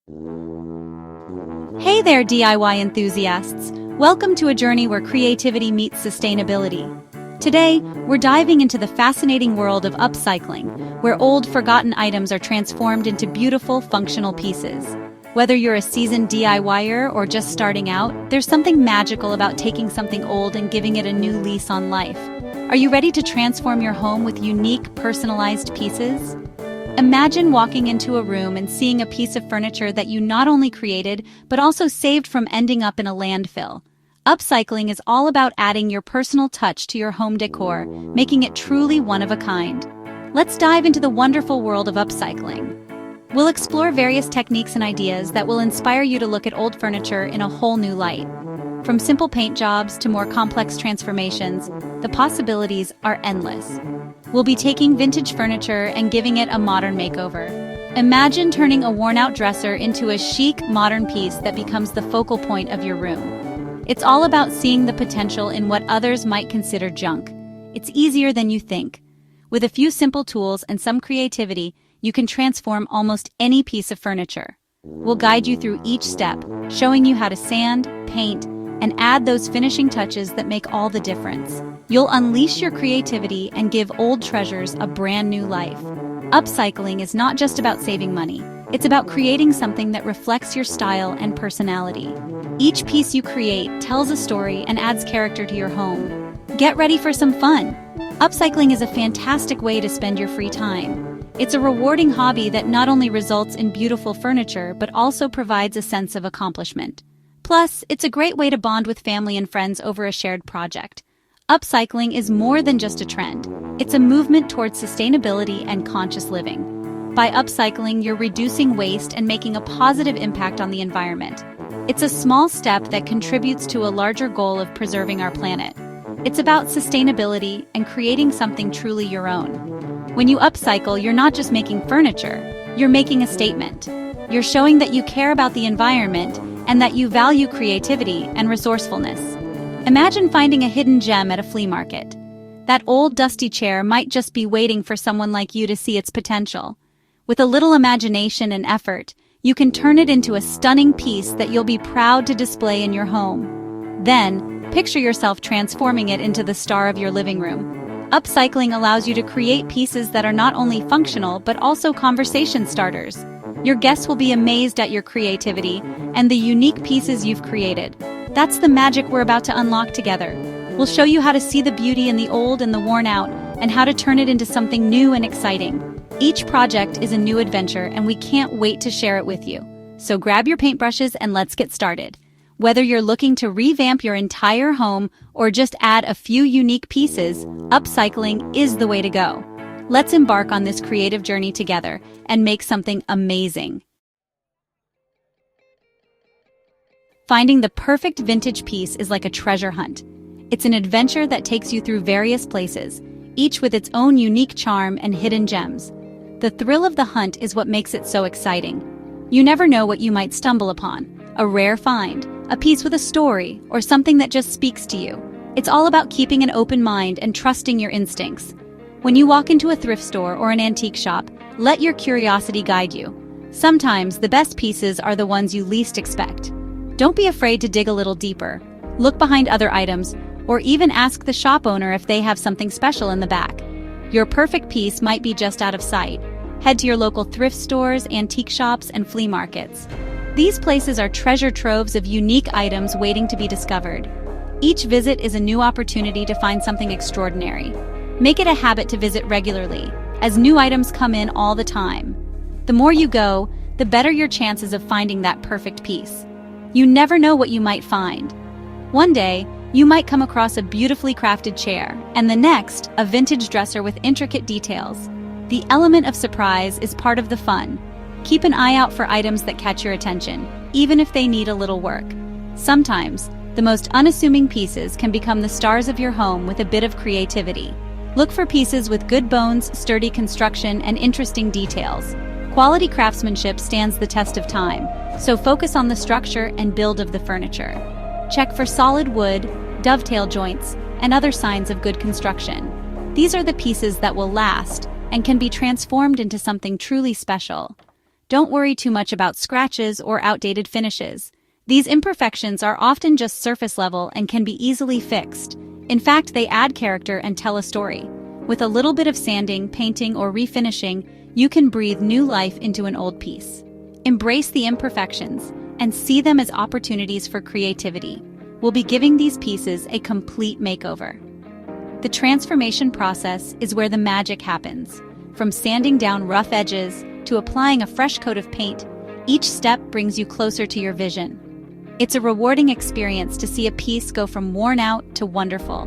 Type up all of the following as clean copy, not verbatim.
Hey there, DIY enthusiasts! Welcome to a journey where creativity meets sustainability. Today, we're diving into the fascinating world of upcycling, where old, forgotten items are transformed into beautiful, functional pieces. Whether you're a seasoned DIYer or just starting out, there's something magical about taking something old and giving it a new lease on life. Are you ready to transform your home with unique, personalized pieces? Imagine walking into a room and seeing a piece of furniture that you not only created, but also saved from ending up in a landfill. Upcycling is all about adding your personal touch to your home decor, making it truly one of a kind. Let's dive into the wonderful world of upcycling. We'll explore various techniques and ideas that will inspire you to look at old furniture in a whole new light. From simple paint jobs to more complex transformations, the possibilities are endless. We'll be taking vintage furniture and giving it a modern makeover. Imagine turning a worn-out dresser into a chic, modern piece that becomes the focal point of your room. It's all about seeing the potential in what others might consider junk. It's easier than you think. With a few simple tools and some creativity, you can transform almost any piece of furniture. We'll guide you through each step, showing you how to sand, paint, and add those finishing touches that make all the difference. You'll unleash your creativity and give old treasures a brand new life. Upcycling is not just about saving money. It's about creating something that reflects your style and personality. Each piece you create tells a story and adds character to your home. Get ready for some fun. Upcycling is a fantastic way to spend your free time. It's a rewarding hobby that not only results in beautiful furniture, but also provides a sense of accomplishment. Plus, it's a great way to bond with family and friends over a shared project. Upcycling is more than just a trend. It's a movement towards sustainability and conscious living. By upcycling, you're reducing waste and making a positive impact on the environment. It's a small step that contributes to a larger goal of preserving our planet. It's about sustainability and creating something truly your own. When you upcycle, you're not just making furniture, you're making a statement. You're showing that you care about the environment and that you value creativity and resourcefulness. Imagine finding a hidden gem at a flea market. That old dusty chair might just be waiting for someone like you to see its potential. With a little imagination and effort, you can turn it into a stunning piece that you'll be proud to display in your home. Then, picture yourself transforming it into the star of your living room. Upcycling allows you to create pieces that are not only functional but also conversation starters. Your guests will be amazed at your creativity and the unique pieces you've created. That's the magic we're about to unlock together. We'll show you how to see the beauty in the old and the worn out, and how to turn it into something new and exciting. Each project is a new adventure, and we can't wait to share it with you. So grab your paintbrushes and let's get started. Whether you're looking to revamp your entire home or just add a few unique pieces, upcycling is the way to go. Let's embark on this creative journey together and make something amazing. Finding the perfect vintage piece is like a treasure hunt. It's an adventure that takes you through various places, each with its own unique charm and hidden gems. The thrill of the hunt is what makes it so exciting. You never know what you might stumble upon. A rare find, a piece with a story, or something that just speaks to you. It's all about keeping an open mind and trusting your instincts. When you walk into a thrift store or an antique shop, let your curiosity guide you. Sometimes the best pieces are the ones you least expect. Don't be afraid to dig a little deeper. Look behind other items, or even ask the shop owner if they have something special in the back. Your perfect piece might be just out of sight. Head to your local thrift stores, antique shops, and flea markets. These places are treasure troves of unique items waiting to be discovered. Each visit is a new opportunity to find something extraordinary. Make it a habit to visit regularly, as new items come in all the time. The more you go, the better your chances of finding that perfect piece. You never know what you might find. One day, you might come across a beautifully crafted chair, and the next, a vintage dresser with intricate details. The element of surprise is part of the fun. Keep an eye out for items that catch your attention, even if they need a little work. Sometimes, the most unassuming pieces can become the stars of your home with a bit of creativity. Look for pieces with good bones, sturdy construction, and interesting details. Quality craftsmanship stands the test of time, so focus on the structure and build of the furniture. Check for solid wood, dovetail joints, and other signs of good construction. These are the pieces that will last and can be transformed into something truly special. don't worry too much about scratches or outdated finishes. These imperfections are often just surface level and can be easily fixed. In fact, they add character and tell a story. With a little bit of sanding, painting, or refinishing, you can breathe new life into an old piece. Embrace the imperfections and see them as opportunities for creativity. We'll be giving these pieces a complete makeover. The transformation process is where the magic happens. From sanding down rough edges to applying a fresh coat of paint, each step brings you closer to your vision. It's a rewarding experience to see a piece go from worn out to wonderful.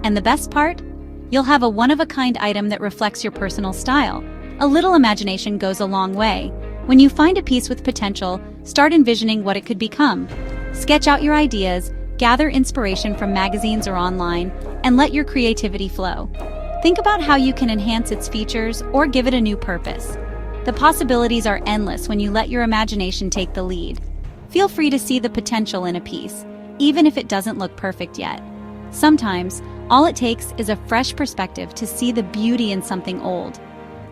And the best part? You'll have a one-of-a-kind item that reflects your personal style. A little imagination goes a long way. When you find a piece with potential, start envisioning what it could become. Sketch out your ideas, gather inspiration from magazines or online, and let your creativity flow. Think about how you can enhance its features or give it a new purpose. The possibilities are endless when you let your imagination take the lead. Feel free to see the potential in a piece, even if it doesn't look perfect yet. Sometimes, all it takes is a fresh perspective to see the beauty in something old.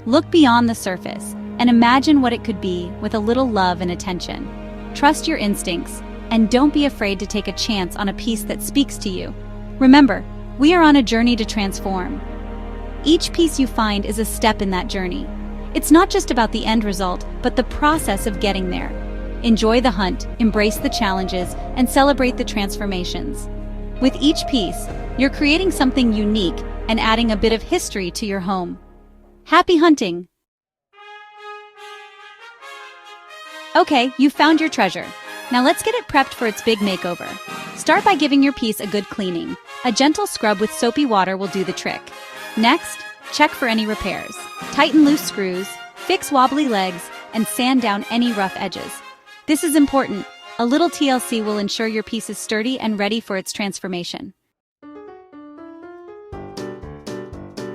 Look beyond the surface and imagine what it could be with a little love and attention. Trust your instincts and don't be afraid to take a chance on a piece that speaks to you. Remember, we are on a journey to transform. Each piece you find is a step in that journey. It's not just about the end result, but the process of getting there. Enjoy the hunt, embrace the challenges, and celebrate the transformations. With each piece, you're creating something unique and adding a bit of history to your home. Happy hunting! Okay, you've found your treasure. Now let's get it prepped for its big makeover. Start by giving your piece a good cleaning. A gentle scrub with soapy water will do the trick. Next, check for any repairs. Tighten loose screws, fix wobbly legs, and sand down any rough edges. This is important. A little TLC will ensure your piece is sturdy and ready for its transformation.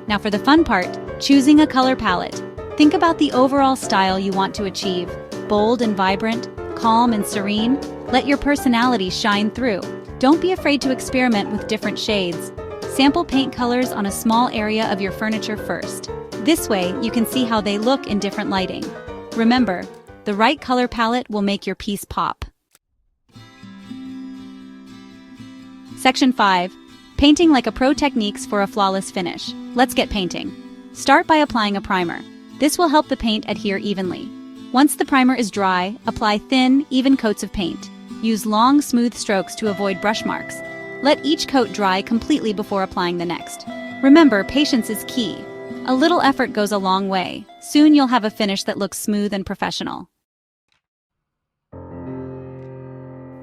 Now for the fun part, choosing a color palette. Think about the overall style you want to achieve. Bold and vibrant, calm and serene. Let your personality shine through. Don't be afraid to experiment with different shades. Sample paint colors on a small area of your furniture first. This way, you can see how they look in different lighting. Remember, the right color palette will make your piece pop. Section 5. Painting like a pro techniques for a flawless finish. Let's get painting. Start by applying a primer. This will help the paint adhere evenly. Once the primer is dry, apply thin, even coats of paint. Use long, smooth strokes to avoid brush marks. Let each coat dry completely before applying the next. Remember, patience is key. A little effort goes a long way. Soon you'll have a finish that looks smooth and professional.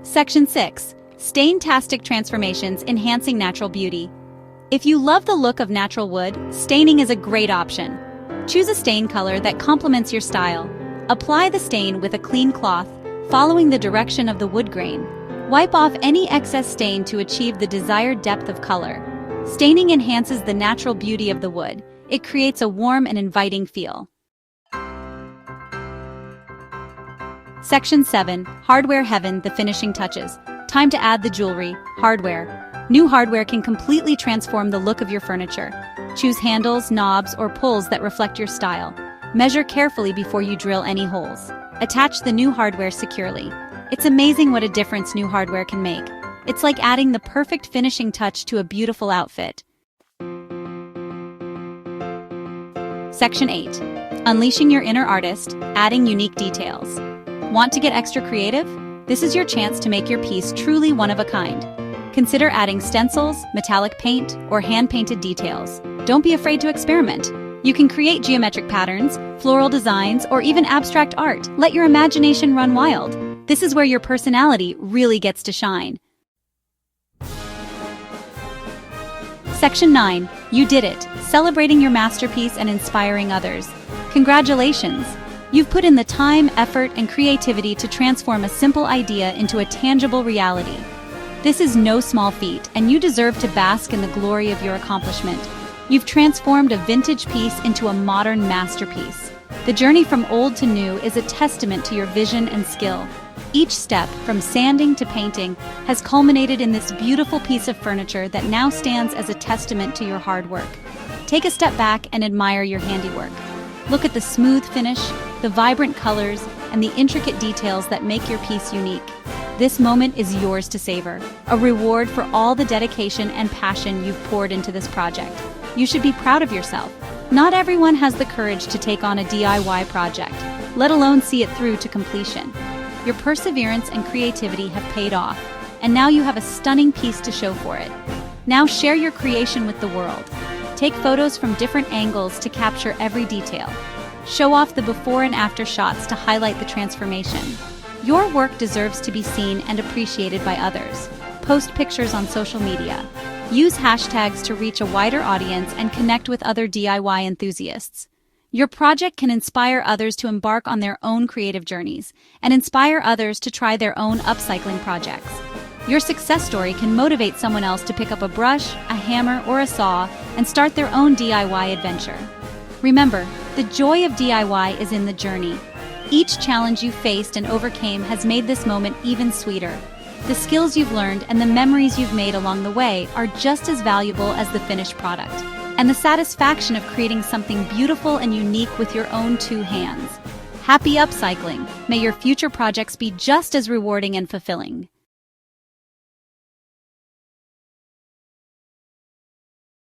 Section 6. Stain-tastic transformations enhancing natural beauty. If you love the look of natural wood, staining is a great option. Choose a stain color that complements your style. Apply the stain with a clean cloth, following the direction of the wood grain. Wipe off any excess stain to achieve the desired depth of color. Staining enhances the natural beauty of the wood. It creates a warm and inviting feel. Section 7. Hardware Heaven, the finishing touches. Time to add the jewelry, hardware. New hardware can completely transform the look of your furniture. Choose handles, knobs, or pulls that reflect your style. Measure carefully before you drill any holes. Attach the new hardware securely. It's amazing what a difference new hardware can make. It's like adding the perfect finishing touch to a beautiful outfit. Section 8. Unleashing your inner artist, adding unique details. Want to get extra creative? This is your chance to make your piece truly one of a kind. Consider adding stencils, metallic paint, or hand-painted details. Don't be afraid to experiment. You can create geometric patterns, floral designs, or even abstract art. Let your imagination run wild. This is where your personality really gets to shine. Section 9. You did it, celebrating your masterpiece and inspiring others. Congratulations! You've put in the time, effort, and creativity to transform a simple idea into a tangible reality. This is no small feat, and you deserve to bask in the glory of your accomplishment. You've transformed a vintage piece into a modern masterpiece. The journey from old to new is a testament to your vision and skill. Each step, from sanding to painting, has culminated in this beautiful piece of furniture that now stands as a testament to your hard work. Take a step back and admire your handiwork. Look at the smooth finish, the vibrant colors, and the intricate details that make your piece unique. This moment is yours to savor, a reward for all the dedication and passion you've poured into this project. You should be proud of yourself. Not everyone has the courage to take on a DIY project, let alone see it through to completion. Your perseverance and creativity have paid off, and now you have a stunning piece to show for it. Now share your creation with the world. Take photos from different angles to capture every detail. Show off the before and after shots to highlight the transformation. Your work deserves to be seen and appreciated by others. Post pictures on social media. Use hashtags to reach a wider audience and connect with other DIY enthusiasts. Your project can inspire others to embark on their own creative journeys and inspire others to try their own upcycling projects. Your success story can motivate someone else to pick up a brush, a hammer, or a saw and start their own DIY adventure. Remember, the joy of DIY is in the journey. Each challenge you faced and overcame has made this moment even sweeter. The skills you've learned and the memories you've made along the way are just as valuable as the finished product. And the satisfaction of creating something beautiful and unique with your own two hands. Happy upcycling! May your future projects be just as rewarding and fulfilling.